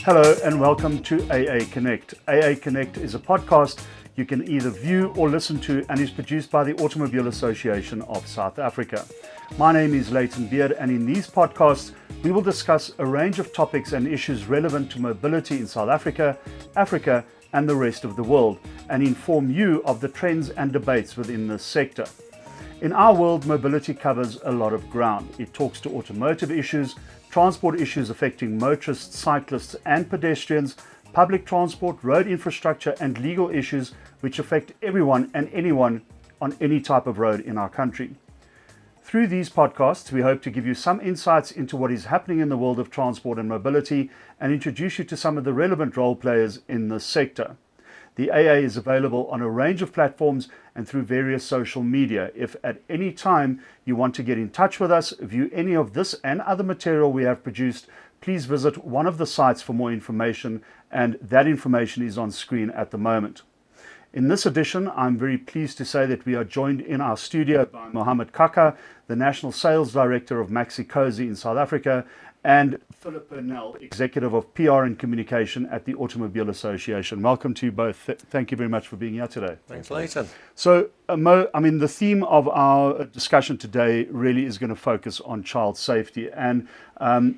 Hello and welcome to AA Connect. AA Connect is a podcast you can either view or listen to and is produced by the Automobile Association of South Africa. My name is Leighton Beard, and in these podcasts we will discuss a range of topics and issues relevant to mobility in South Africa, Africa and the rest of the world, and inform you of the trends and debates within this sector. In our world, mobility covers a lot of ground. It talks to automotive issues, transport issues affecting motorists, cyclists and pedestrians, public transport, road infrastructure and legal issues which affect everyone and anyone on any type of road in our country. Through these podcasts, we hope to give you some insights into what is happening in the world of transport and mobility and introduce you to some of the relevant role players in this sector. The AA is available on a range of platforms and through various social media. If at any time you want to get in touch with us, view any of this and other material we have produced, please visit one of the sites for more information, and that information is on screen at the moment. In this edition, I'm very pleased to say that we are joined in our studio by Mohammed Kaka, the National Sales Director of Maxi-Cosi in South Africa, and Purnell, Executive of PR and Communication at the Automobile Association. Welcome to you both. Thank you very much for being here today. Thanks, Leighton. So, Mo, the theme of our discussion today really is going to focus on child safety. And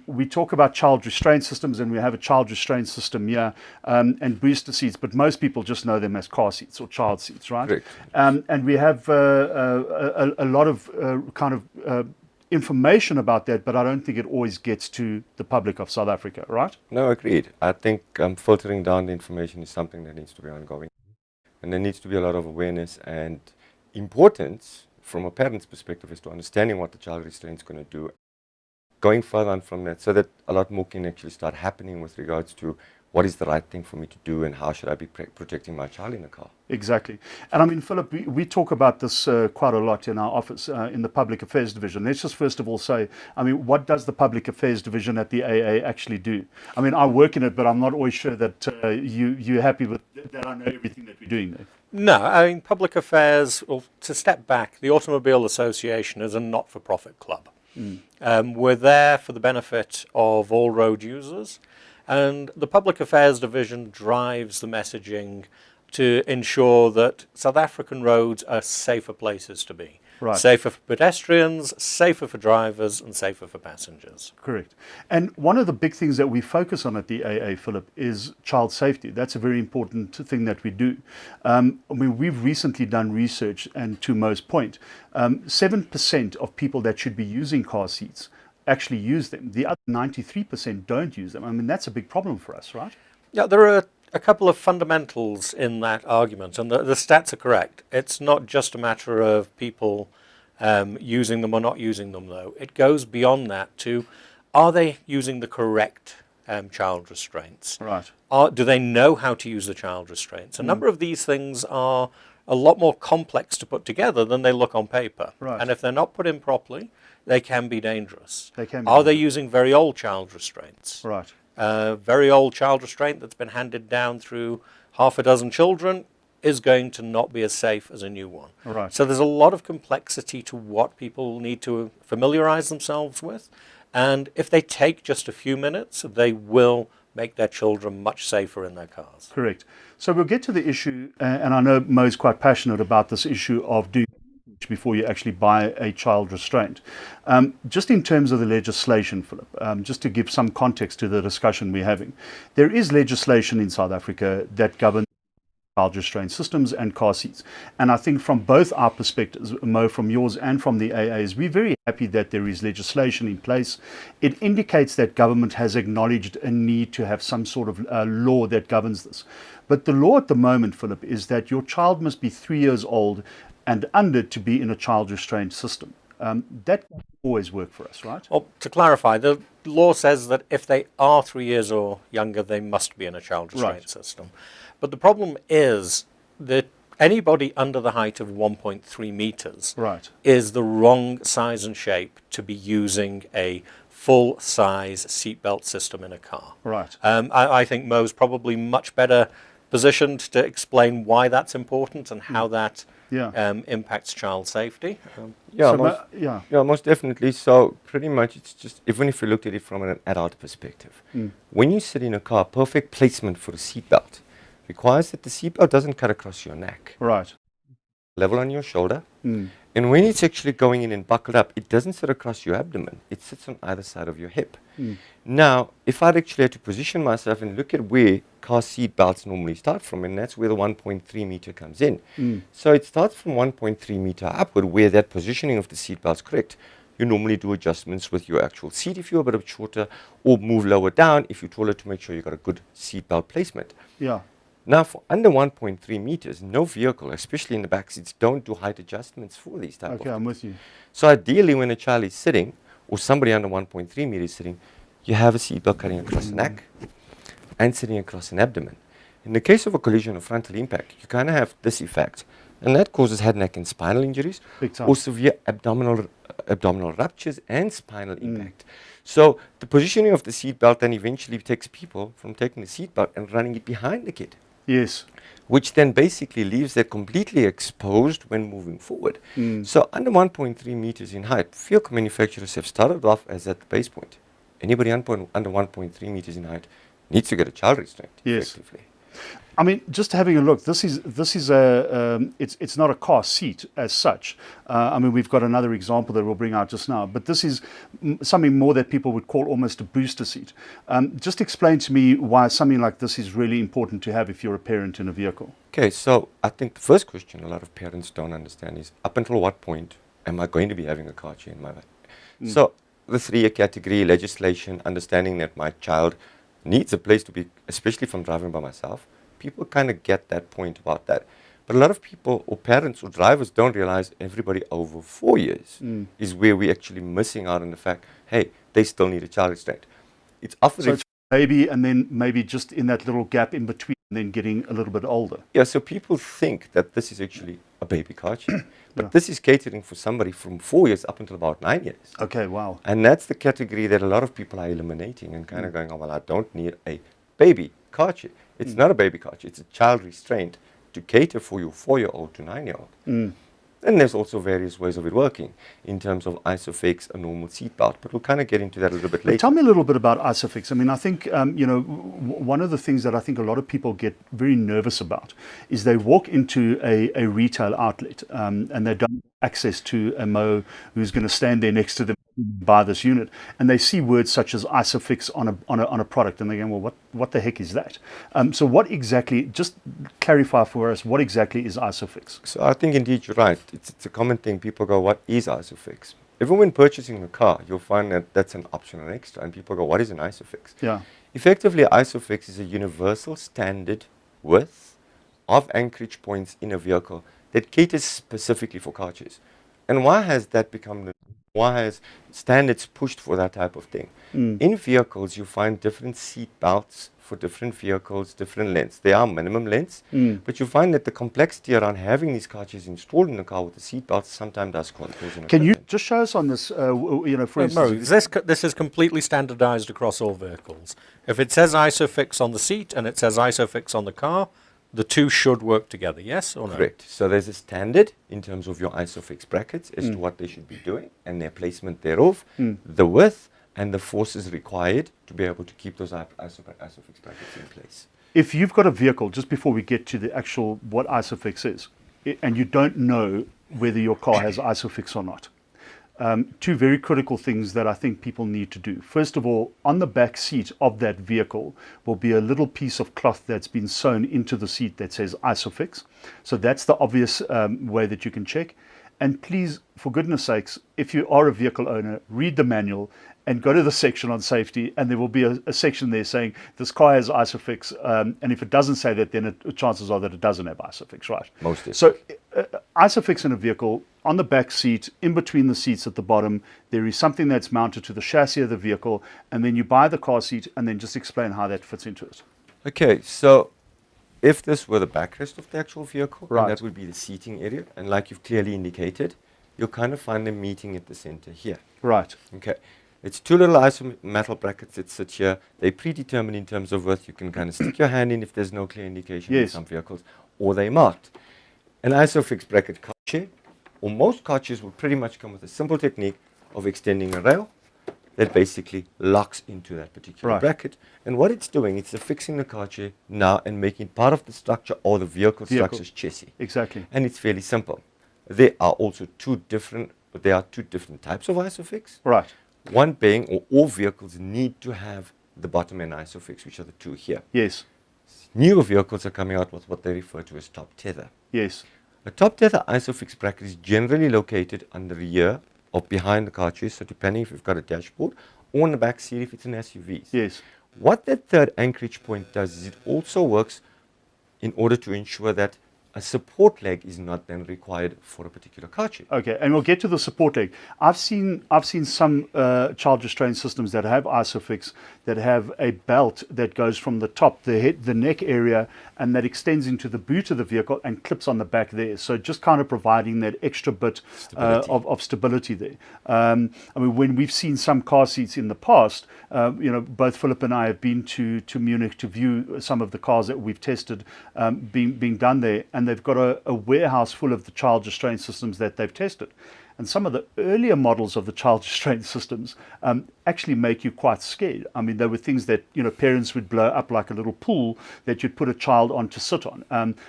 we talk about child restraint systems, and we have a child restraint system here, and booster seats, but most people just know them as car seats or child seats, right? Correct. And we have a lot of information about that, but I don't think it always gets to the public of South Africa, right? No, agreed. I think filtering down the information is something that needs to be ongoing. And there needs to be a lot of awareness and importance from a parent's perspective as to understanding what the child restraint is going to do, going further on from that, so that a lot more can actually start happening with regards to what is the right thing for me to do and how should I be protecting my child in the car. Exactly. And Philip, we talk about this quite a lot in our office, in the Public Affairs Division. Let's just first of all say, what does the Public Affairs Division at the AA actually do? I work in it, but I'm not always sure that you're happy with that I know everything that we're doing there. No, public affairs, well, to step back, the Automobile Association is a not-for-profit club. We're there for the benefit of all road users. And the Public Affairs Division drives the messaging to ensure that South African roads are safer places to be. Right. Safer for pedestrians, safer for drivers, and safer for passengers. Correct. And one of the big things that we focus on at the AA, Philip, is child safety. That's a very important thing that we do. We've recently done research, and to Mo's point, 7% of people that should be using car seats actually use them. The other 93% don't use them. That's a big problem for us, right? Yeah, there are a couple of fundamentals in that argument, and the stats are correct. It's not just a matter of people using them or not using them, though. It goes beyond that to, are they using the correct child restraints? Right. Do they know how to use the child restraints? A number of these things are a lot more complex to put together than they look on paper. Right. And if they're not put in properly, they can be dangerous. They can be Are they dangerous. using very old child restraints? Right. Very old child restraint that's been handed down through half a dozen children is going to not be as safe as a new one. Right. So there's a lot of complexity to what people need to familiarize themselves with. And if they take just a few minutes, they will make their children much safer in their cars. Correct. So we'll get to the issue, and I know Mo's quite passionate about this issue of doing before you actually buy a child restraint. Just in terms of the legislation, Philip, just to give some context to the discussion we're having, there is legislation in South Africa that governs child restraint systems and car seats. And I think from both our perspectives, Mo, from yours and from the AA's, we're very happy that there is legislation in place. It indicates that government has acknowledged a need to have some sort of law that governs this. But the law at the moment, Philip, is that your child must be 3 years old and under to be in a child restraint system. That doesn't always work for us, right? Well, to clarify, the law says that if they are 3 years or younger, they must be in a child restraint system. But the problem is that anybody under the height of 1.3 meters is the wrong size and shape to be using a full-size seatbelt system in a car. Right. I think Mo's probably much better positioned to explain why that's important and how that Yeah. impacts child safety. Yeah, So most, yeah. yeah, most definitely. So pretty much it's just, even if you looked at it from an adult perspective, when you sit in a car, perfect placement for a seatbelt requires that the seatbelt doesn't cut across your neck, Right. level on your shoulder. And when it's actually going in and buckled up, it doesn't sit across your abdomen. It sits on either side of your hip. Now, if I'd actually had to position myself and look at where car seat belts normally start from, and that's where the 1.3 meter comes in. So it starts from 1.3 meter upward, where that positioning of the seat belt's correct. You normally do adjustments with your actual seat if you're a bit of shorter, or move lower down if you're taller to make sure you've got a good seat belt placement. Yeah. Now, for under 1.3 meters, no vehicle, especially in the back seats, don't do height adjustments for these type of Okay, I'm things. with you. So ideally, when a child is sitting, or somebody under 1.3 meters sitting, you have a seatbelt cutting across the neck and sitting across an abdomen. In the case of a collision or frontal impact, you kind of have this effect, and that causes head, neck, and spinal injuries, Big time. or severe abdominal ruptures and spinal impact. So the positioning of the seatbelt then eventually takes people from taking the seatbelt and running it behind the kid, Yes. which then basically leaves that completely exposed when moving forward. So under 1.3 meters in height, vehicle manufacturers have started off as at the base point. Anybody under 1.3 meters in height needs to get a child restraint, Yes. effectively. I mean, just having a look, this is a it's not a car seat as such. I mean, we've got another example that we'll bring out just now, but this is something more that people would call almost a booster seat. Just explain to me why something like this is really important to have if you're a parent in a vehicle. Okay, so I think the first question a lot of parents don't understand is, up until what point am I going to be having a car chair in my life? So the 3-year category, legislation, understanding that my child needs a place to be, especially if I'm driving by myself, people kind of get that point about that. But a lot of people, or parents or drivers, don't realize everybody over 4 years is where we're actually missing out on the fact, hey, they still need a child restraint. It's often So it's baby, and then maybe just in that little gap in between, and then getting a little bit older. yeah, so people think that this is actually a baby car chair, but Yeah. this is catering for somebody from 4 years up until about 9 years. Okay, wow. And that's the category that a lot of people are eliminating and kind of going, oh, well, I don't need a baby car chair. It's not a baby car chair. It's a child restraint to cater for your 4-year-old to 9-year-old. And there's also various ways of it working in terms of Isofix, a normal seatbelt. But we'll kind of get into that a little bit later. Tell me a little bit about Isofix. I mean, I think, one of the things that I think a lot of people get very nervous about is they walk into a retail outlet and they don't have access to a Mo who's going to stand there next to them and buy this unit, and they see words such as Isofix on a product, and they go, well, what the heck is that? So what exactly, just clarify for us, what exactly is Isofix? So I think indeed you're right. It's a common thing. People go, what is Isofix? Even when purchasing a car, you'll find that that's an optional extra. And people go, what is an Isofix? Yeah. Effectively, Isofix is a universal standard width of anchorage points in a vehicle that caters specifically for car chairs. And why has that become why has standards pushed for that type of thing? In vehicles, you find different seat belts for different vehicles, different lengths. They are minimum lengths, but you find that the complexity around having these car chairs installed in the car with the seat belts sometimes does cause an Can you equipment. just show us on this, for instance? This is completely standardized across all vehicles. If it says Isofix on the seat and it says Isofix on the car, the two should work together, yes or no? Correct. So there's a standard in terms of your Isofix brackets as to what they should be doing and their placement thereof, the width and the forces required to be able to keep those Isofix brackets in place. If you've got a vehicle, just before we get to the actual what Isofix is, and you don't know whether your car has Isofix or not, two very critical things that I think people need to do. First of all, on the back seat of that vehicle will be a little piece of cloth that's been sewn into the seat that says Isofix. So that's the obvious way that you can check. And please, for goodness sakes, if you are a vehicle owner, read the manual and go to the section on safety, and there will be a section there saying this car has Isofix, and if it doesn't say that, then chances are that it doesn't have Isofix, right? Most definitely. So Isofix in a vehicle, on the back seat, in between the seats at the bottom, there is something that's mounted to the chassis of the vehicle, and then you buy the car seat, and then just explain how that fits into it. Okay, so if this were the backrest of the actual vehicle, Right. and that would be the seating area, and like you've clearly indicated, you'll kind of find them meeting at the center here. Right. Okay. It's two little metal brackets that sit here. They're predetermined in terms of width. You can kind of stick your hand in if there's no clear indication in some vehicles, or they're marked. An Isofix bracket car chair, or most car chairs, will pretty much come with a simple technique of extending a rail that basically locks into that particular bracket. And what it's doing, it's affixing the car chair now and making part of the structure or the vehicle structure's chassis. Exactly. And it's fairly simple. There are also two different types of Isofix. Right. One being, or all vehicles need to have the bottom end Isofix, which are the two here. Yes. Newer vehicles are coming out with what they refer to as top tether. Yes. A top tether Isofix bracket is generally located under the rear or behind the car chair, so depending if you've got a dashboard, or on the back seat if it's an SUV. Yes. What that third anchorage point does is it also works in order to ensure that a support leg is not then required for a particular car chair. Okay, and we'll get to the support leg. I've seen some child restraint systems that have Isofix that have a belt that goes from the top, the neck area, and that extends into the boot of the vehicle and clips on the back there. So just kind of providing that extra bit of stability there. I mean, when we've seen some car seats in the past, both Philip and I have been to Munich to view some of the cars that we've tested being done there, and they've got a warehouse full of the child restraint systems that they've tested. And some of the earlier models of the child restraint systems actually make you quite scared. I mean, there were things that parents would blow up like a little pool that you'd put a child on to sit on,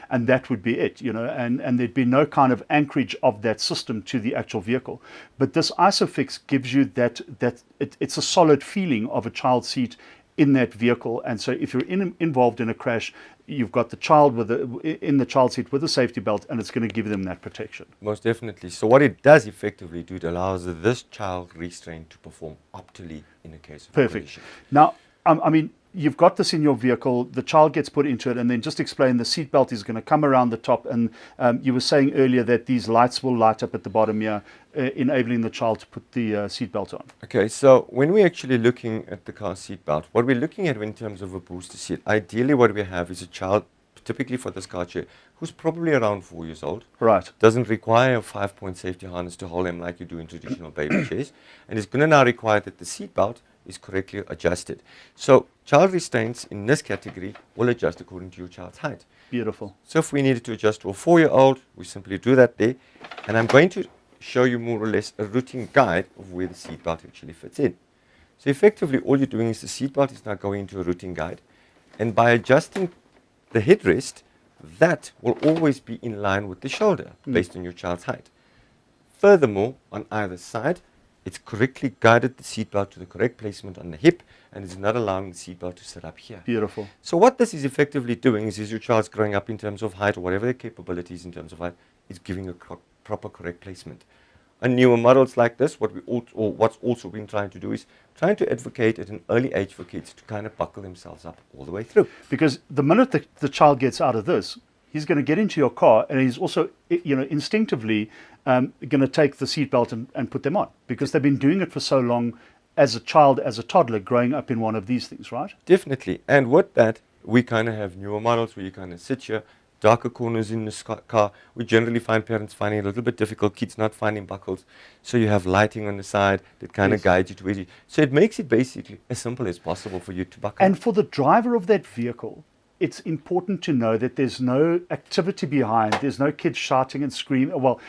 and that would be it, and there'd be no kind of anchorage of that system to the actual vehicle. But this Isofix gives you that it's a solid feeling of a child seat in that vehicle, and so if you're involved in a crash, you've got the child in the child seat with a safety belt, and it's going to give them that protection. Most definitely. So what it does effectively do, it allows this child restraint to perform optimally in a case of collision. Now, I mean, you've got this in your vehicle, the child gets put into it, and then just explain the seat belt is going to come around the top, and you were saying earlier that these lights will light up at the bottom here, enabling the child to put the seat belt on. Okay, so when we're actually looking at the car seat belt, what we're looking at in terms of a booster seat, ideally what we have is a child, typically for this car chair, who's probably around 4 years old. Right. Doesn't require a 5-point safety harness to hold him like you do in traditional baby chairs, and is going to now require that the seat belt is correctly adjusted. So child restraints in this category will adjust according to your child's height. Beautiful. So if we needed to adjust to a 4-year-old, we simply do that there. And I'm going to show you more or less a routine guide of where the seatbelt actually fits in. So effectively all you're doing is the seatbelt is now going into a routine guide. And by adjusting the headrest, that will always be in line with the shoulder based on your child's height. Furthermore, on either side, it's correctly guided the seatbelt to the correct placement on the hip, and is not allowing the seatbelt to sit up here. Beautiful. So what this is effectively doing is your child's growing up in terms of height, or whatever their capabilities in terms of height, is giving a proper correct placement. On newer models like this, what's also been trying to do is trying to advocate at an early age for kids to kind of buckle themselves up all the way through. Because the minute the child gets out of this, he's going to get into your car, and he's also, instinctively going to take the seatbelt and put them on, because they've been doing it for so long as a child, as a toddler, growing up in one of these things, right? Definitely. And with that, we kind of have newer models where you kind of sit here, darker corners in the car. We generally find parents finding it a little bit difficult, kids not finding buckles. So you have lighting on the side that kind of guides you to where you. So it makes it basically as simple as possible for you to buckle. And for the driver of that vehicle, it's important to know that there's no activity behind. There's no kids shouting and screaming,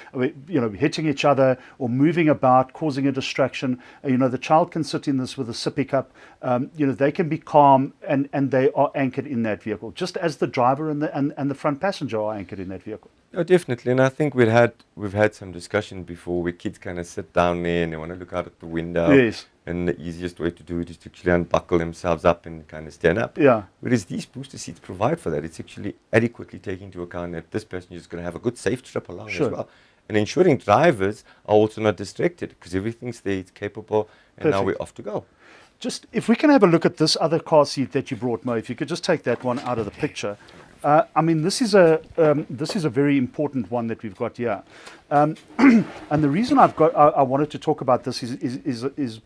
hitting each other or moving about, causing a distraction. The child can sit in this with a sippy cup. They can be calm, and they are anchored in that vehicle, just as the driver and the front passenger are anchored in that vehicle. No, definitely. And I think we've had some discussion before where kids kind of sit down there and they want to look out at the window. Yes. And the easiest way to do it is to actually unbuckle themselves up and kind of stand up. Yeah. Whereas these booster seats provide for that. It's actually adequately taking into account that this passenger is going to have a good safe trip along as well. And ensuring drivers are also not distracted, because everything's there, it's capable, and now we're off to go. Just, if we can have a look at this other car seat that you brought, Mo, if you could just take that one out of the picture. This is a very important one that we've got here, and the reason I wanted to talk about this is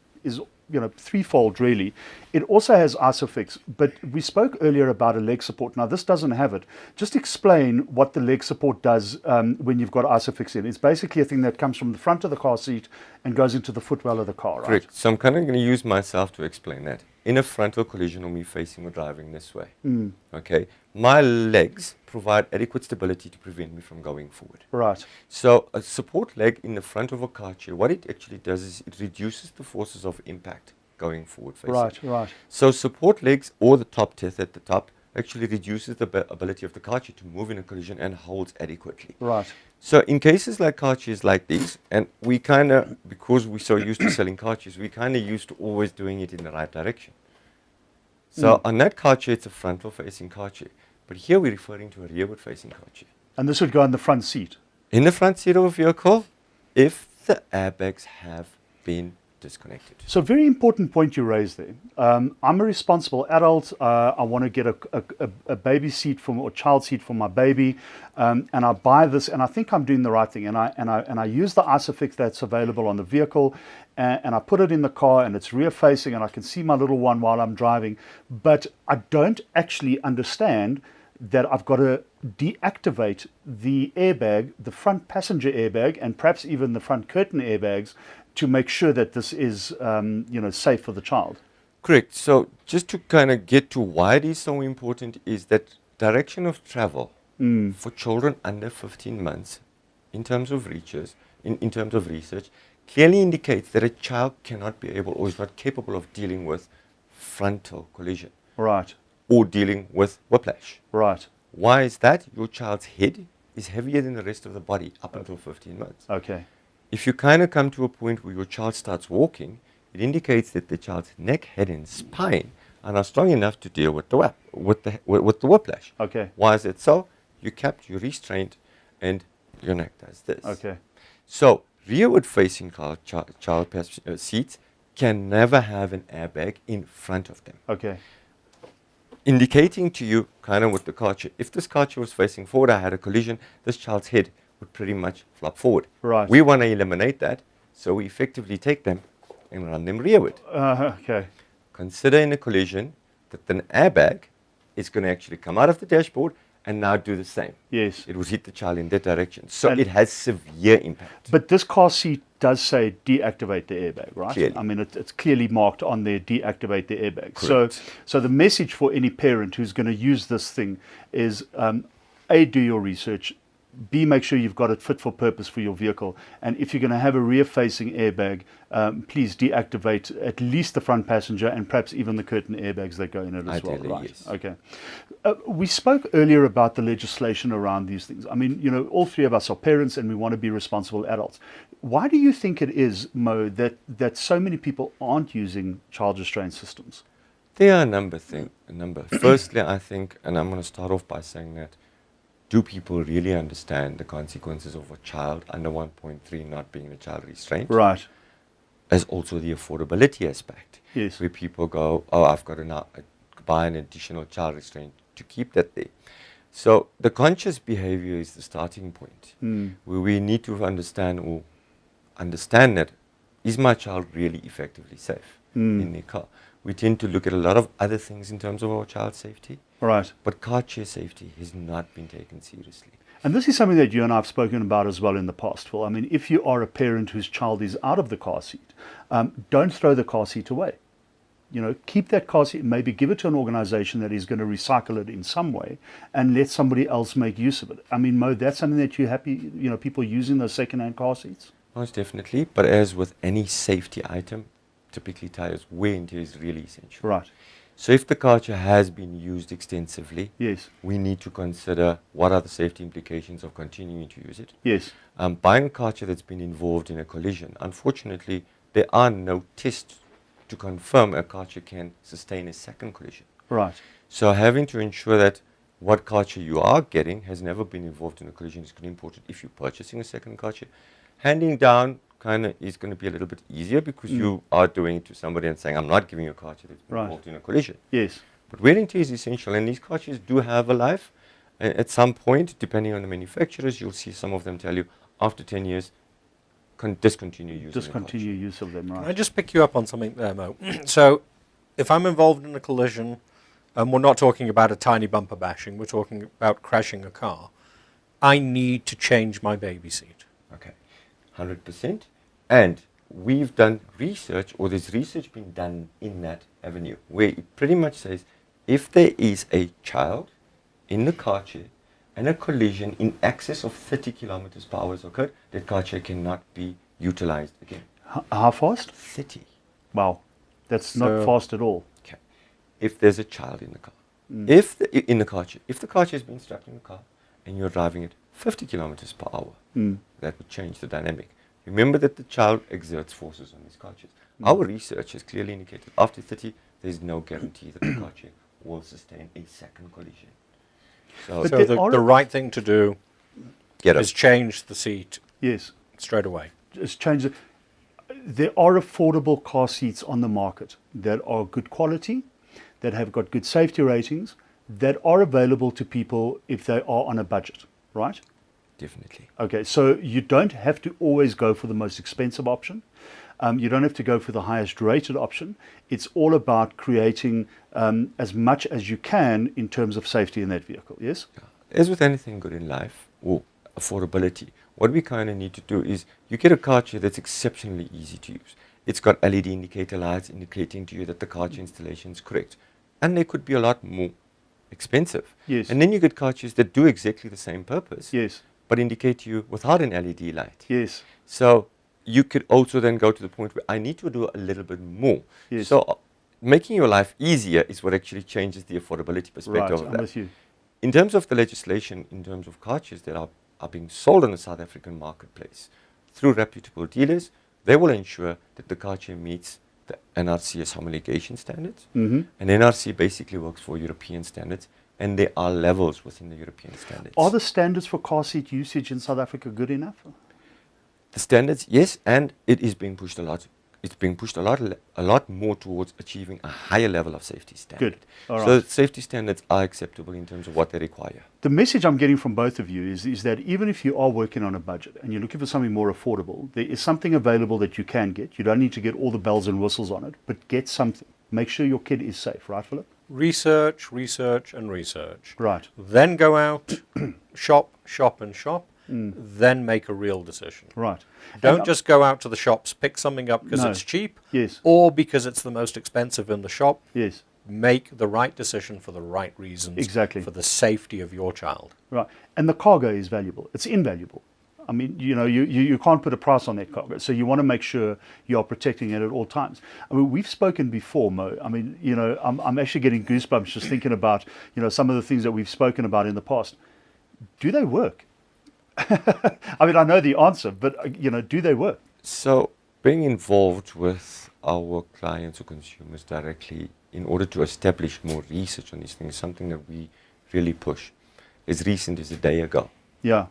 threefold really. It also has Isofix, but we spoke earlier about a leg support. Now this doesn't have it. Just explain what the leg support does when you've got Isofix in. It's basically a thing that comes from the front of the car seat and goes into the footwell of the car, right? Correct. So I'm kind of going to use myself to explain that. In a frontal collision, or me facing or driving this way, okay, my legs provide adequate stability to prevent me from going forward. Right. So a support leg in the front of a car chair, what it actually does is it reduces the forces of impact going forward facing. Right, right. So support legs, or the top teth at the top, actually reduces the ability of the car chair to move in a collision and holds adequately. Right. So in cases like car chairs like these, and we kind of, because we're so used to selling car chairs, we kind of used to always doing it in the right direction. So on that car chair, it's a frontal facing car chair. But here we're referring to a rearward facing car chair. And this would go in the front seat. In the front seat of a vehicle, if the airbags have been disconnected. So very important point you raised there. I'm a responsible adult. I want to get a baby seat or child seat for my baby, and I buy this, and I think I'm doing the right thing. And I use the Isofix that's available on the vehicle, and I put it in the car, and it's rear facing, and I can see my little one while I'm driving. But I don't actually understand that I've got to deactivate the airbag, the front passenger airbag, and perhaps even the front curtain airbags, to make sure that this is, safe for the child. Correct. So just to kind of get to why it is so important is that direction of travel for children under 15 months, in terms of in terms of research, clearly indicates that a child cannot be able or is not capable of dealing with frontal collision. Right. Or dealing with whiplash. Right. Why is that? Your child's head is heavier than the rest of the body up until 15 months. Okay. If you kind of come to a point where your child starts walking, it indicates that the child's neck, head, and spine are not strong enough to deal with the whiplash. Okay. Why is it so? You're capped, you're restrained, and your neck does this. Okay. So rearward-facing child seats can never have an airbag in front of them. Okay. Indicating to you, kind of with the car chair, if this car chair was facing forward, I had a collision, this child's head would pretty much flop forward. Right. We want to eliminate that, so we effectively take them and run them rearward. Okay. Consider in a collision that an airbag is going to actually come out of the dashboard and now do the same. Yes. It would hit the child in that direction. So And it has severe impact. But this car seat does say deactivate the airbag, right? Clearly. I mean, it's clearly marked on there, deactivate the airbag. Correct. So the message for any parent who's going to use this thing is, A, do your research. B, make sure you've got it fit for purpose for your vehicle. And if you're going to have a rear-facing airbag, please deactivate at least the front passenger and perhaps even the curtain airbags that go in it as Ideally, well. Right. yes. Okay. We spoke earlier about the legislation around these things. I mean, all three of us are parents and we want to be responsible adults. Why do you think it is, Mo, that so many people aren't using child restraint systems? There are a number. Firstly, I think, and I'm going to start off by saying that, do people really understand the consequences of a child under 1.3 not being a child restraint? Right. As also the affordability aspect. Yes. Where people go, oh, I've got to now buy an additional child restraint to keep that there. So the conscious behavior is the starting point, where we need to understand that, is my child really effectively safe in their car? We tend to look at a lot of other things in terms of our child's safety. Right. But car chair safety has not been taken seriously. And this is something that you and I have spoken about as well in the past, Phil. I mean, if you are a parent whose child is out of the car seat, don't throw the car seat away. Keep that car seat, maybe give it to an organization that is going to recycle it in some way and let somebody else make use of it. I mean, Mo, that's something that you're happy, people using those second-hand car seats? Most definitely. But as with any safety item, typically tires, wear and tear is really essential. Right. So if the car chair has been used extensively, yes, we need to consider what are the safety implications of continuing to use it. Yes. Buying a car chair that's been involved in a collision, unfortunately, there are no tests to confirm a car chair can sustain a second collision. Right. So having to ensure that what car chair you are getting has never been involved in a collision is really important. If you're purchasing a second car chair, handing down kind of is going to be a little bit easier because you are doing it to somebody and saying, I'm not giving you a car chair that's been involved in a collision. Yes. But wear and tear is essential, and these car chairs do have a life. At some point, depending on the manufacturers, you'll see some of them tell you after 10 years, discontinue using Discontinue use of them, Can I right? just pick you up on something there, Mo? So, if I'm involved in a collision, and we're not talking about a tiny bumper bashing, we're talking about crashing a car, I need to change my baby seat. Okay, 100%. And we've done research, or there's research being done in that avenue, where it pretty much says if there is a child in the car chair and a collision in excess of 30 kilometers per hour has occurred, that car chair cannot be utilized again. How fast? 30. Wow, that's not So- fast at all. Okay. If there's a child in the car, in the car chair, if the car chair has been stuck in the car and you're driving at 50 kilometers per hour, that would change the dynamic. Remember that the child exerts forces on these car chairs. Our research has clearly indicated after 30, there's no guarantee that the car chair will sustain a second collision. So, But So there the, are- the right thing to do get is change the seat Yes, straight away. it's changed. There are affordable car seats on the market that are good quality, that have got good safety ratings, that are available to people if they are on a budget, right? Definitely. Okay, so you don't have to always go for the most expensive option. You don't have to go for the highest rated option. It's all about creating as much as you can in terms of safety in that vehicle, yes? As with anything good in life, or affordability, what we kind of need to do is you get a car chair that's exceptionally easy to use. It's got LED indicator lights indicating to you that the car chair installation is correct. And they could be a lot more expensive. Yes. And then you get car chairs that do exactly the same purpose, Yes, but indicate to you without an LED light. yes, So you could also then go to the point where I need to do a little bit more. Yes. So making your life easier is what actually changes the affordability right, perspective of I'm that. with you. In terms of the legislation, in terms of car chairs that are being sold on the South African marketplace through reputable dealers, they will ensure that the car chair meets the NRC's homologation standards. Mhm. And NRC basically works for European standards, and there are levels within the European standards. Are the standards for car seat usage in South Africa good enough? The standards, yes, and it is being pushed a lot. It's being pushed a lot more towards achieving a higher level of safety standard. Good. All So right. safety standards are acceptable in terms of what they require. The message I'm getting from both of you is that even if you are working on a budget and you're looking for something more affordable, there is something available that you can get. You don't need to get all the bells and whistles on it, but get something. Make sure your kid is safe, right, Philip? Research, research, and research. Right. Then go out, shop, and shop. Then make a real decision. Right. Don't And, just go out to the shops, pick something up because No. it's cheap, Yes. or because it's the most expensive in the shop. Yes. Make the right decision for the right reasons. Exactly. For the safety of your child. Right. And the cargo is valuable. It's invaluable. I mean, you can't put a price on that cargo. So you want to make sure you are protecting it at all times. I mean, we've spoken before, Mo. I mean, I'm actually getting goosebumps just thinking about, some of the things that we've spoken about in the past. Do they work? I mean, I know the answer, but, do they work? So being involved with our clients or consumers directly in order to establish more research on these things is something that we really push. As recent as a day ago, Yeah.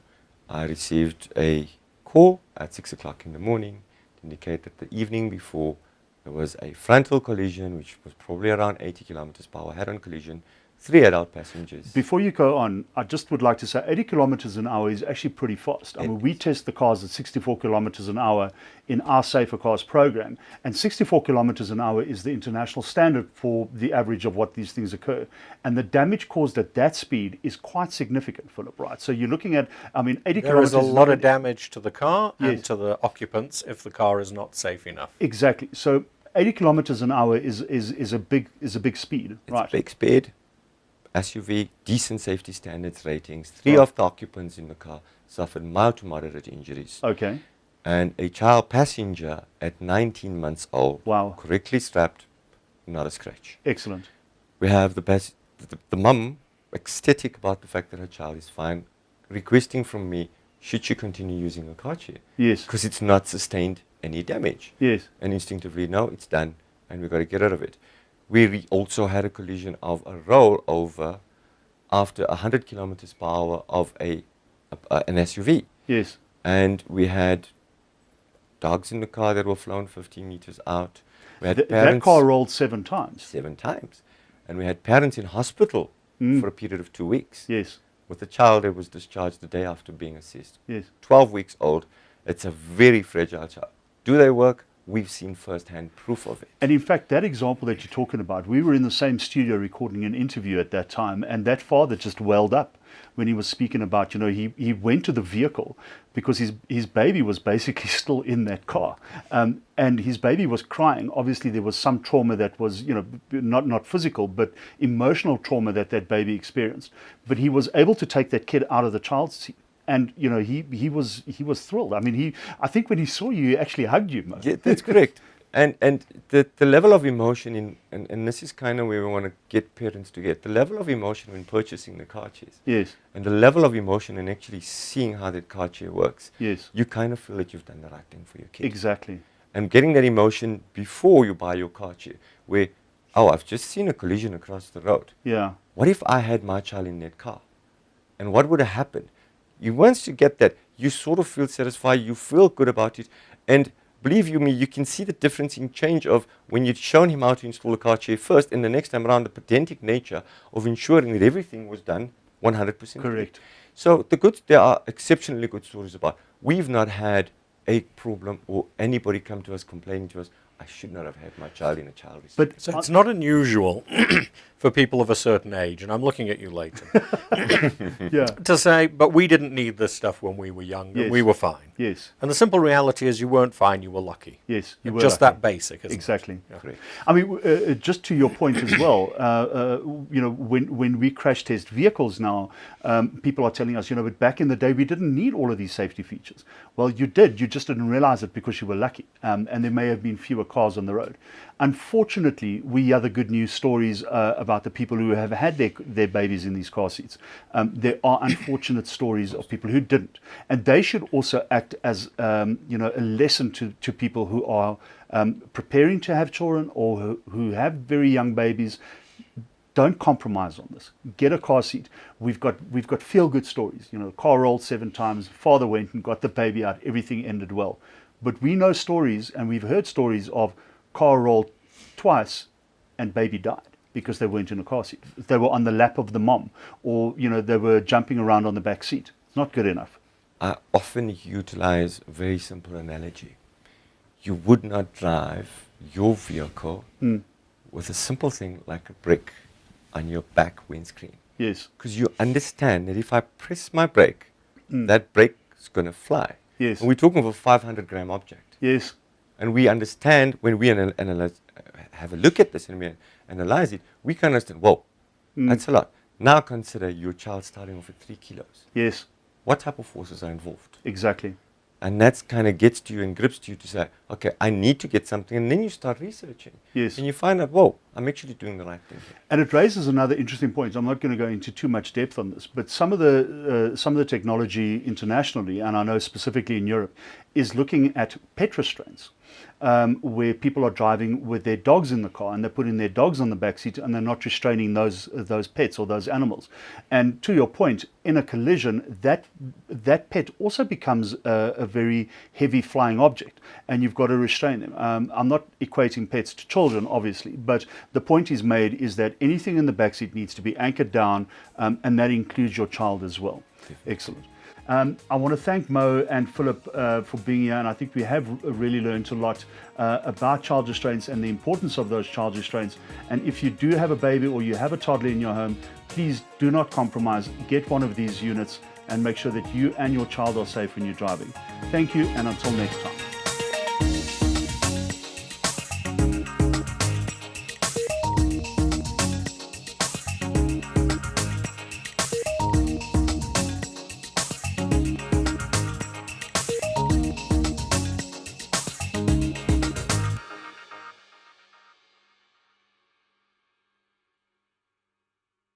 I received a call at 6 o'clock in the morning to indicate that the evening before there was a frontal collision, which was probably around 80 kilometers per hour, head-on collision, 3 adult passengers. Before you go on, I just would like to say 80 kilometers an hour is actually pretty fast. I mean, we test the cars at 64 kilometers an hour in our Safer Cars program, and 64 kilometers an hour is the international standard for the average of what these things occur. And the damage caused at that speed is quite significant, Philip, right? So you're looking at, 80 There kilometers is a lot not- of damage to the car Yes. and to the occupants if the car is not safe enough. Exactly. So 80 kilometers an hour is a big speed, It's right? a big speed, SUV, decent safety standards ratings. 3 Right. of the occupants in the car suffered mild to moderate injuries. Okay. And a child passenger at 19 months old, Wow. correctly strapped, not a scratch. Excellent. We have the mum ecstatic about the fact that her child is fine, requesting from me, should she continue using a car chair? Yes. Because it's not sustained any damage. Yes. And instinctively, no, it's done, and we've got to get rid of it. We also had a collision of a rollover after 100 kilometers per hour of an SUV. Yes. And we had dogs in the car that were flown 15 meters out. We had That parents car rolled 7 times. 7 times. And we had parents in hospital for a period of 2 weeks. Yes. With a child that was discharged the day after being assessed. Yes. 12 weeks old. It's a very fragile child. Do they work? We've seen first-hand proof of it. And in fact, that example that you're talking about, we were in the same studio recording an interview at that time, and that father just welled up when he was speaking about, he went to the vehicle because his baby was basically still in that car. And his baby was crying. Obviously, there was some trauma that was, not physical, but emotional trauma that baby experienced. But he was able to take that kid out of the child's seat. And he was thrilled. I mean, I think when he saw you, he actually hugged you, Mo. Yeah, that's correct. And the level of emotion and this is kind of where we want to get parents to get the level of emotion when purchasing the car chairs. Yes. And the level of emotion in actually seeing how that car chair works. Yes. You kind of feel that you've done the right thing for your kid. Exactly. And getting that emotion before you buy your car chair, where, I've just seen a collision across the road. Yeah. What if I had my child in that car? And what would have happened? Once you get that, you sort of feel satisfied, you feel good about it, and believe you me, you can see the difference in change of when you'd shown him how to install a car chair first, and the next time around, the pedantic nature of ensuring that everything was done 100%. Correct. So there are exceptionally good stories about. We've not had a problem or anybody come to us complaining to us, I should not have had my child in a child restraint. So it's not unusual for people of a certain age, and I'm looking at you, Leighton, Yeah. to say, but we didn't need this stuff when we were young, Yes. and we were fine. Yes. And the simple reality is you weren't fine, you were lucky. Yes. You were Just lucky. that basic, isn't Exactly. it? Yeah. Correct. I mean, just to your point as well, when we crash test vehicles now, people are telling us, but back in the day we didn't need all of these safety features. Well, you did. You just didn't realize it because you were lucky, and there may have been fewer cars on the road. Unfortunately, we hear the good news stories about the people who have had their babies in these car seats. There are unfortunate stories of people who didn't, and they should also act as a lesson to people who are preparing to have children or who have very young babies. Don't compromise on this. Get a car seat. We've got feel-good stories. Car rolled 7 times, father went and got the baby out, everything ended well. But we know stories, and we've heard stories of car rolled twice and baby died because they weren't in a car seat. They were on the lap of the mom, or they were jumping around on the back seat. It's not good enough. I often utilize a very simple analogy. You would not drive your vehicle with a simple thing like a brick on your back windscreen. Yes. Because you understand that if I press my brake, that brake is going to fly. Yes. And we're talking of a 500-gram object. Yes. And we understand when we have a look at this and we analyze it, we can understand, whoa, that's a lot. Now consider your child starting off at 3 kilos. Yes. What type of forces are involved? Exactly. And that's kind of gets to you and grips to you to say, okay, I need to get something. And then you start researching. Yes. And you find out, whoa, I'm actually doing the right thing here. And it raises another interesting point. I'm not going to go into too much depth on this, but some of the technology internationally, and I know specifically in Europe, is looking at pet restraints. Where people are driving with their dogs in the car and they're putting their dogs on the back seat and they're not restraining those pets or those animals. And to your point, in a collision, that pet also becomes a very heavy flying object, and you've got to restrain them. I'm not equating pets to children, obviously, but the point is made is that anything in the back seat needs to be anchored down, and that includes your child as well. Excellent. I want to thank Mo and Philip for being here, and I think we have really learned a lot about child restraints and the importance of those child restraints. And if you do have a baby or you have a toddler in your home, please do not compromise. Get one of these units and make sure that you and your child are safe when you're driving. Thank you, and until next time.